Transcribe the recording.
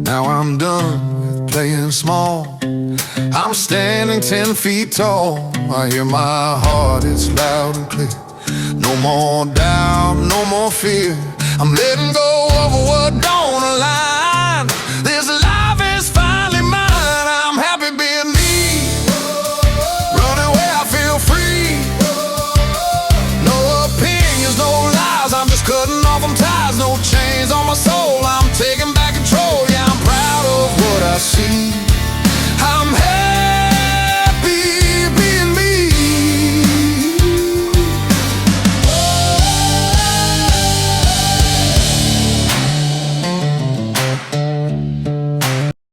Now I'm done with playing small. I'm standing 10 feet tall. I hear my heart, it's loud and clear. No more doubt, no more fear. I'm letting go of what